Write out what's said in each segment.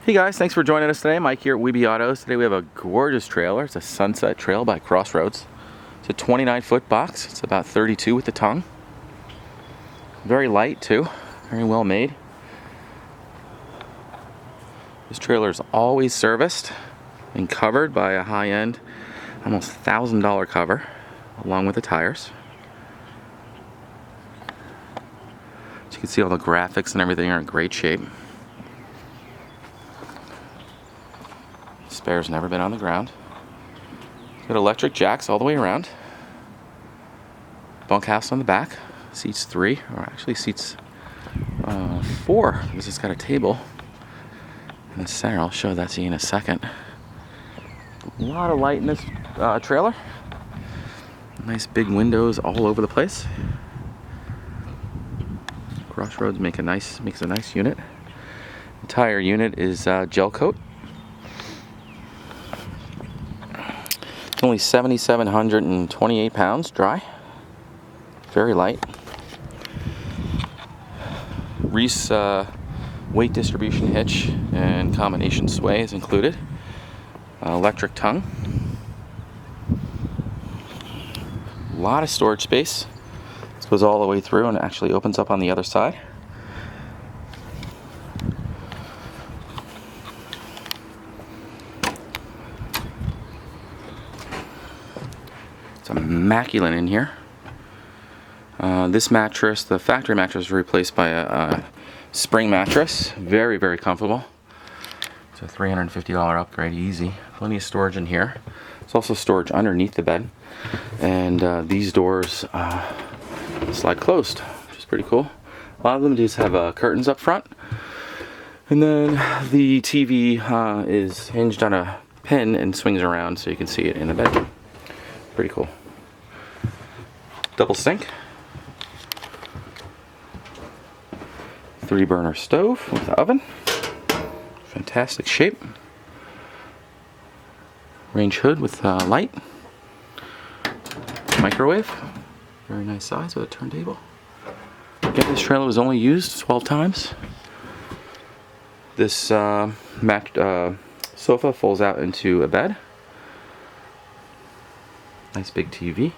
Hey guys, thanks for joining us today. Mike here at WeBe Autos. Today we have a gorgeous trailer. It's a Sunset Trail by Crossroads. It's a 29-foot box. It's about 32 with the tongue. Very light too, very well made. This trailer is always serviced and covered by a high-end, almost $1,000 cover, along with the tires. As you can see, all the graphics and everything are in great shape. Spare's never been on the ground. Got electric jacks all the way around. Bunkhouse on the back. Seats 3, or actually seats 4, because it's got a table in the center. I'll show that to you in a second. A lot of light in this trailer. Nice big windows all over the place. Crossroads makes a nice unit. The entire unit is gel coat. It's only 7,728 pounds dry. Very light. Reese weight distribution hitch and combination sway is included. Electric tongue. A lot of storage space. This goes all the way through and actually opens up on the other side. It's immaculate in here. This mattress, the factory mattress, was replaced by a spring mattress. Very, very comfortable. It's a $350 upgrade, easy. Plenty of storage in here. There's also storage underneath the bed. And these doors slide closed, which is pretty cool. A lot of them just have curtains up front. And then the TV is hinged on a pin and swings around so you can see it in the bedroom. Pretty cool. Double sink. 3-burner stove with the oven. Fantastic shape. Range hood with light. Microwave. Very nice size with a turntable. Again, this trailer was only used 12 times. This sofa folds out into a bed. Nice big TV.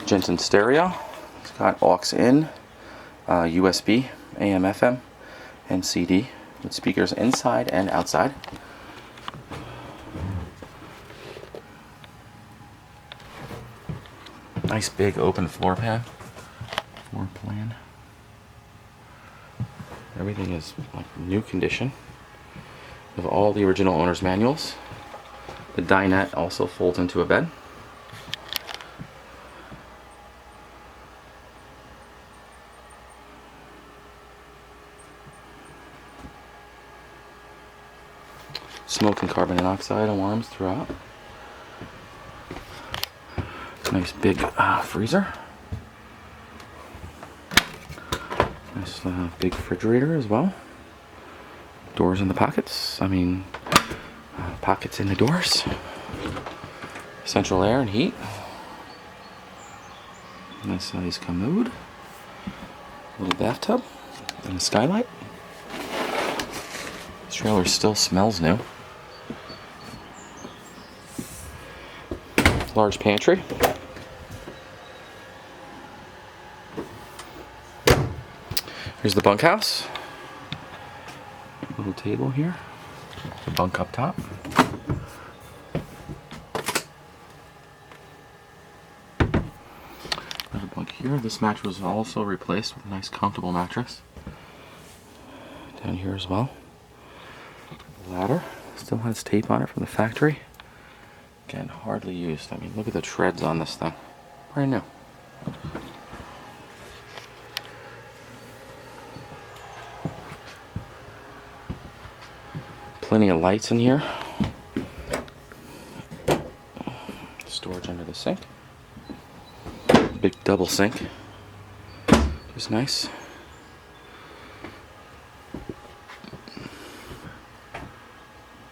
Jensen stereo. It's got aux in, USB, AM, FM, and CD with speakers inside and outside. Nice big open floor plan. Everything is like new condition. We have all the original owner's manuals. The dinette also folds into a bed. Smoke and carbon monoxide alarms throughout. Nice big freezer. Nice big refrigerator as well. Doors in the pockets. Pockets in the doors. Central air and heat. Nice size commode. Little bathtub and a skylight. This trailer still smells new. Large pantry. Here's the bunkhouse. Little table here. The bunk up top. Another bunk here. This mattress was also replaced with a nice comfortable mattress. Down here as well. Ladder. Still has tape on it from the factory. Again, hardly used. Look at the treads on this thing. Brand new. Plenty of lights in here. Storage under the sink. Big double sink. Just nice.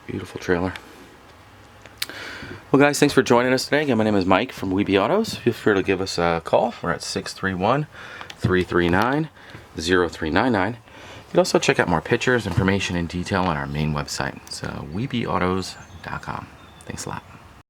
Beautiful trailer. Well guys, thanks for joining us today. Again, my name is Mike from WeBe Autos. Feel free to give us a call. We're at 631-339-0399. You can also check out more pictures, information, and detail on our main website. So WeBe Autos.com. Thanks a lot.